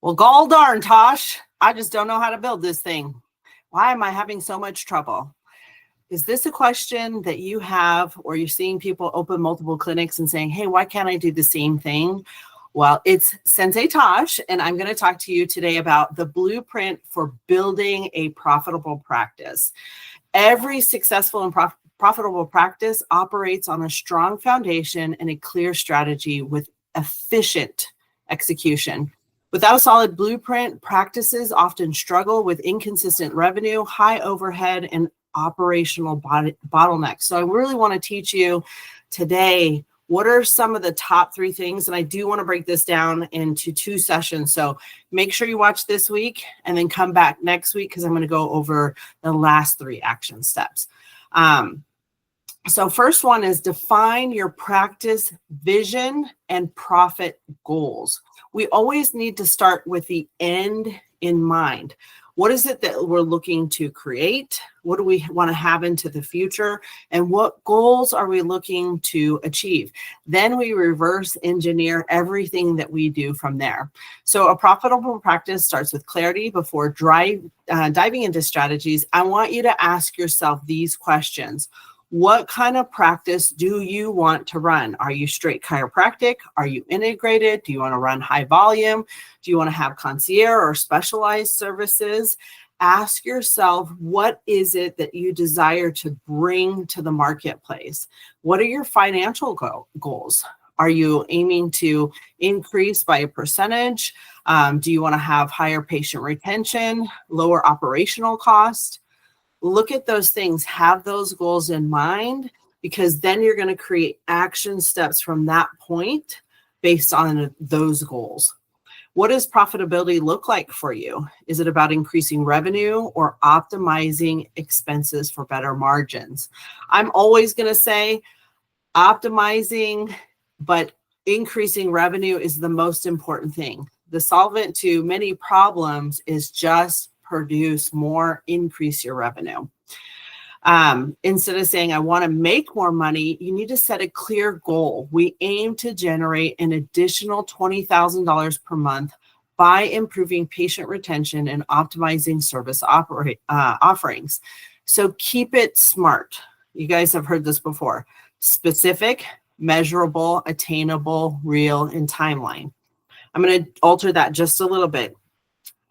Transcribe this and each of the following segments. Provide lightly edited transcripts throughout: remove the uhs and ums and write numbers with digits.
Well, gall darn, Tosh, I just don't know how to build this thing. Why am I having so much trouble? Is this a question that you have, or you're seeing people open multiple clinics and saying, hey, why can't I do the same thing? Well, it's Sensei Tosh, and I'm going to talk to you today about the blueprint for building a profitable practice. Every successful and profitable practice operates on a strong foundation and a clear strategy with efficient execution. Without a solid blueprint, practices often struggle with inconsistent revenue, high overhead, and operational bottlenecks. So I really want to teach you today what are some of the top 3 things, and I do want to break this down into 2 sessions. So make sure you watch this week and then come back next week because I'm going to go over the last 3 action steps. So first one is define your practice vision and profit goals. We always need to start with the end in mind. What is it that we're looking to create? What do we want to have into the future? And what goals are we looking to achieve? Then we reverse engineer everything that we do from there. So a profitable practice starts with clarity. Before diving into strategies, I want you to ask yourself these questions. What kind of practice do you want to run? Are you straight chiropractic? Are you integrated? Do you want to run high volume? Do you want to have concierge or specialized services? Ask yourself, what is it that you desire to bring to the marketplace? What are your financial goals? Are you aiming to increase by a percentage? Do you want to have higher patient retention, lower operational cost? Look at those things, have those goals in mind, because then you're going to create action steps from that point based on those goals. What does profitability look like for you? Is it about increasing revenue or optimizing expenses for better margins? I'm always going to say optimizing, but increasing revenue is the most important thing. The solvent to many problems is just produce more, increase your revenue. Instead of saying, I want to make more money, you need to set a clear goal. We aim to generate an additional $20,000 per month by improving patient retention and optimizing service offerings. So keep it smart. You guys have heard this before. Specific, measurable, attainable, real, and timeline. I'm going to alter that just a little bit.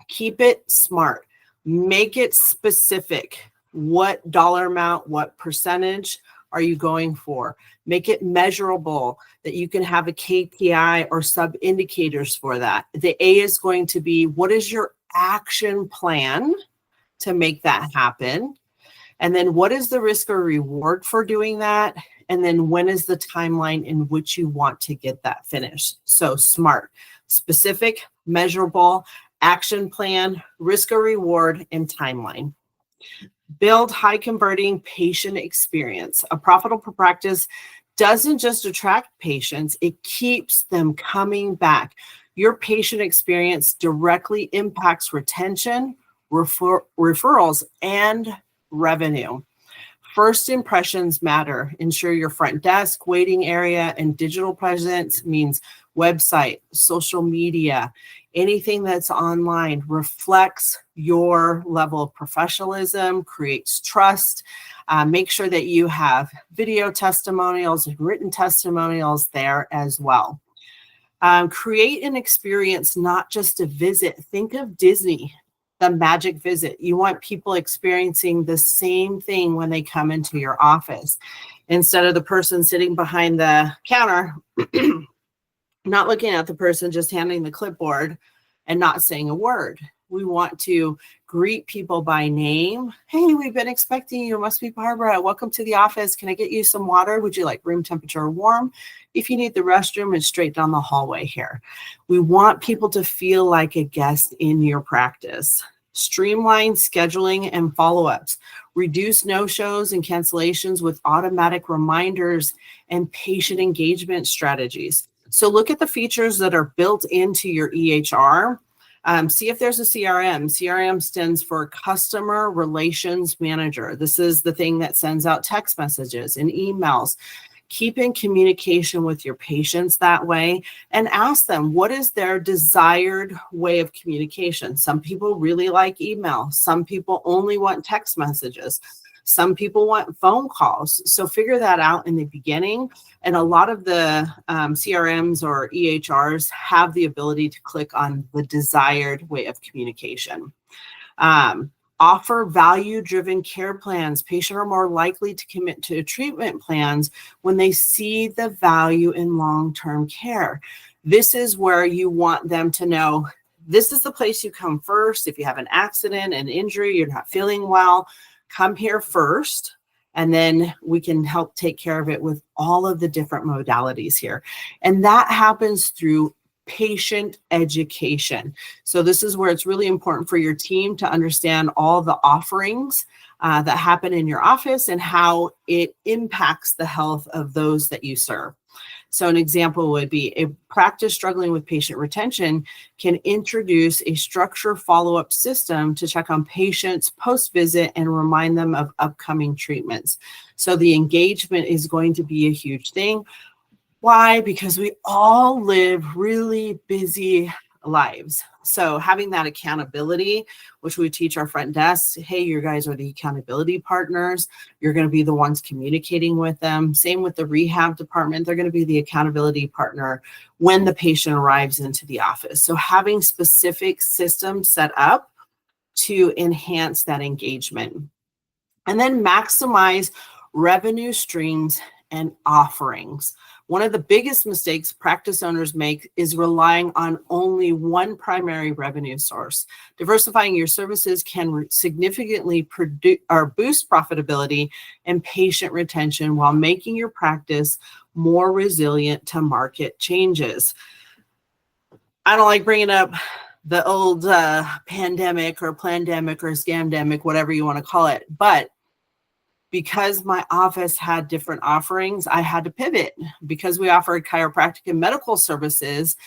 Keep it smart. Make it specific. What dollar amount, what percentage are you going for? Make it measurable that you can have a KPI or sub indicators for that. The A is going to be, what is your action plan to make that happen? And then what is the risk or reward for doing that? And then when is the timeline in which you want to get that finished? So SMART, specific, measurable, action plan, risk or reward, and timeline. Build high converting patient experience. A profitable practice doesn't just attract patients, it keeps them coming back. Your patient experience directly impacts retention, referrals, and revenue. First impressions matter. Ensure your front desk, waiting area, and digital presence means website, social media, anything that's online reflects your level of professionalism, creates trust. Make sure that you have video testimonials and written testimonials there as well. Create an experience, not just a visit. Think of Disney, the magic visit. You want people experiencing the same thing when they come into your office. Instead of the person sitting behind the counter, not looking at the person, just handing the clipboard and not saying a word. We want to greet people by name. Hey, we've been expecting you. It must be Barbara. Welcome to the office. Can I get you some water? Would you like room temperature or warm? If you need the restroom, it's straight down the hallway here. We want people to feel like a guest in your practice. Streamline scheduling and follow-ups. Reduce no-shows and cancellations with automatic reminders and patient engagement strategies. So look at the features that are built into your EHR. See if there's a CRM. CRM stands for Customer Relations Manager. This is the thing that sends out text messages and emails. Keep in communication with your patients that way and ask them, what is their desired way of communication? Some people really like email. Some people only want text messages. Some people want phone calls. So figure that out in the beginning. And a lot of the CRMs or EHRs have the ability to click on the desired way of communication. Offer value-driven care plans. Patients are more likely to commit to treatment plans when they see the value in long-term care. This is where you want them to know, this is the place you come first. If you have an accident, an injury, you're not feeling well, come here first, and then we can help take care of it with all of the different modalities here. And that happens through patient education. So this is where it's really important for your team to understand all the offerings that happen in your office and how it impacts the health of those that you serve. So an example would be a practice struggling with patient retention can introduce a structured follow-up system to check on patients post-visit and remind them of upcoming treatments. So the engagement is going to be a huge thing. Why? Because we all live really busy lives. So having that accountability, which we teach our front desk, hey, you guys are the accountability partners. You're going to be the ones communicating with them. Same with the rehab department. They're going to be the accountability partner when the patient arrives into the office. So having specific systems set up to enhance that engagement. And then maximize revenue streams and offerings. One of the biggest mistakes practice owners make is relying on only one primary revenue source. Diversifying your services can significantly boost profitability and patient retention while making your practice more resilient to market changes. I don't like bringing up the old pandemic or plandemic or scamdemic, whatever you want to call it, but because my office had different offerings, I had to pivot. Because we offered chiropractic and medical services,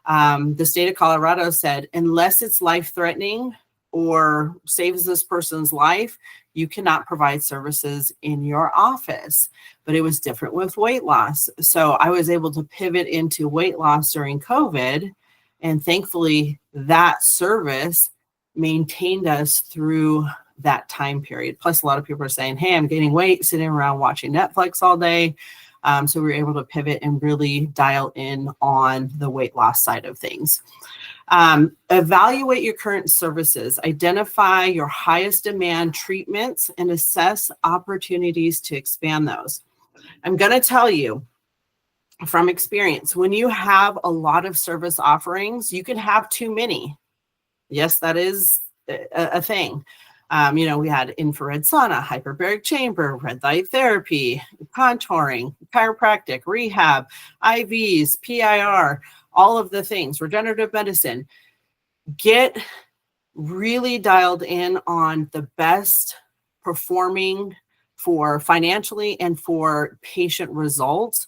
the state of Colorado said, unless it's life-threatening or saves this person's life, you cannot provide services in your office. But it was different with weight loss. So I was able to pivot into weight loss during COVID. And thankfully, that service maintained us through that time period. Plus, a lot of people are saying, hey, I'm gaining weight sitting around watching Netflix all day. So we were able to pivot and really dial in on the weight loss side of things. Evaluate your current services, identify your highest demand treatments, and assess opportunities to expand those. I'm going to tell you from experience, when you have a lot of service offerings, you can have too many. Yes, that is a thing. We had infrared sauna, hyperbaric chamber, red light therapy, contouring, chiropractic, rehab, IVs, PIR, all of the things, regenerative medicine. Get really dialed in on the best performing for financially and for patient results.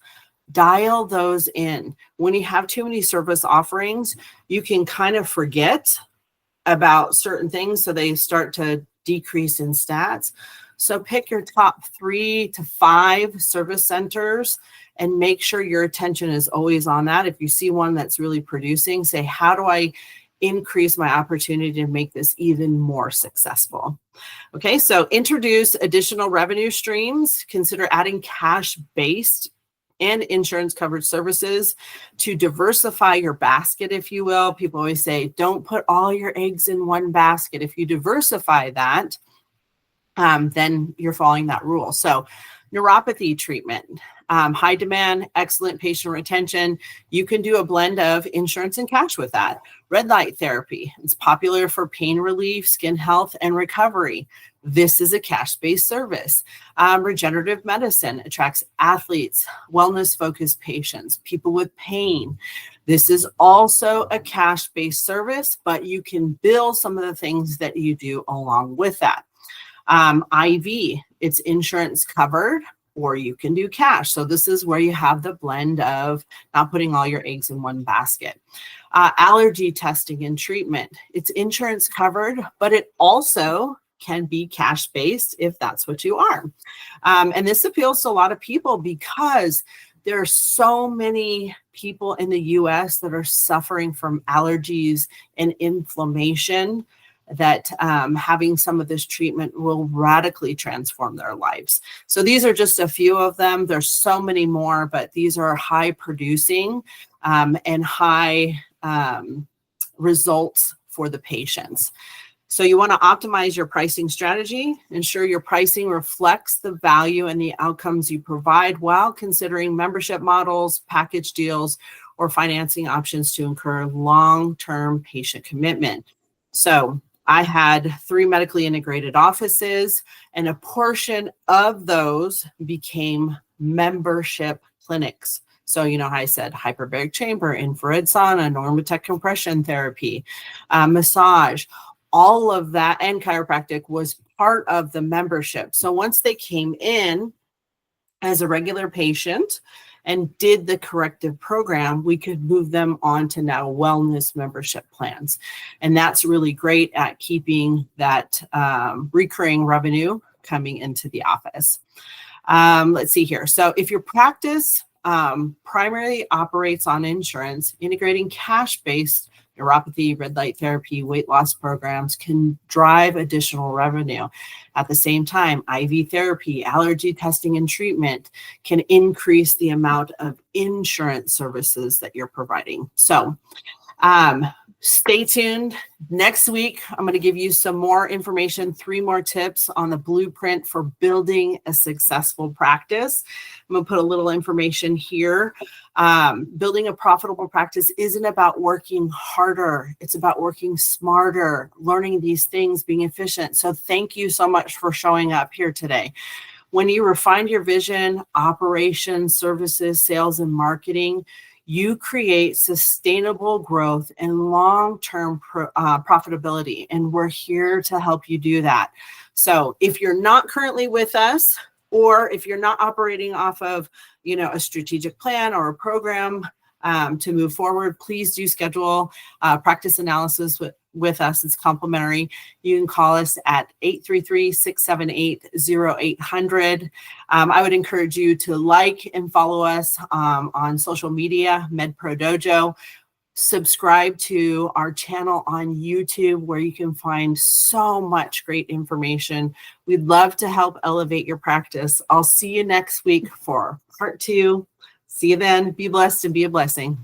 Dial those in. When you have too many service offerings, you can kind of forget about certain things, so they start to decrease in stats. So pick your top 3 to 5 service centers and make sure your attention is always on that. If you see one that's really producing, say, how do I increase my opportunity to make this even more successful? Okay, so introduce additional revenue streams. Consider adding cash-based and insurance covered services to diversify your basket, if you will. People always say, don't put all your eggs in one basket. If you diversify that, then you're following that rule. So neuropathy treatment, high demand, excellent patient retention. You can do a blend of insurance and cash with that. Red light therapy, it's popular for pain relief, skin health, and recovery. This is a cash-based service. Regenerative medicine attracts athletes, wellness-focused patients, people with pain. This is also a cash-based service, but you can bill some of the things that you do along with that. IV, it's insurance covered, or you can do cash. So this is where you have the blend of not putting all your eggs in one basket. Allergy testing and treatment, it's insurance covered, but it also can be cash-based if that's what you are. And this appeals to a lot of people because there are so many people in the US that are suffering from allergies and inflammation that having some of this treatment will radically transform their lives. So these are just a few of them. There's so many more, but these are high producing and high results for the patients. So you want to optimize your pricing strategy, ensure your pricing reflects the value and the outcomes you provide while considering membership models, package deals, or financing options to incur long-term patient commitment. So I had 3 medically integrated offices, and a portion of those became membership clinics. So, you know how I said hyperbaric chamber, infrared sauna, Normatec compression therapy, massage, all of that, and chiropractic was part of the membership. So once they came in as a regular patient and did the corrective program, we could move them on to now wellness membership plans. And that's really great at keeping that recurring revenue coming into the office. Let's see here. So if your practice primarily operates on insurance, integrating cash-based neuropathy, red light therapy, weight loss programs can drive additional revenue. At the same time, IV therapy, allergy testing and treatment can increase the amount of insurance services that you're providing. So stay tuned. Next week, I'm going to give you some more information, 3 more tips on the blueprint for building a successful practice. I'm going to put a little information here. Building a profitable practice isn't about working harder. It's about working smarter, learning these things, being efficient. So thank you so much for showing up here today. When you refine your vision, operations, services, sales, and marketing, you create sustainable growth and long-term profitability, and we're here to help you do that. So if you're not currently with us, or if you're not operating off of, a strategic plan or a program to move forward, please do schedule practice analysis with us. It's complimentary. You can call us at 833-678-0800. I would encourage you to like and follow us on social media, MedPro Dojo. Subscribe to our channel on YouTube, where you can find so much great information. We'd love to help elevate your practice. I'll see you next week for part 2. See you then. Be blessed and be a blessing.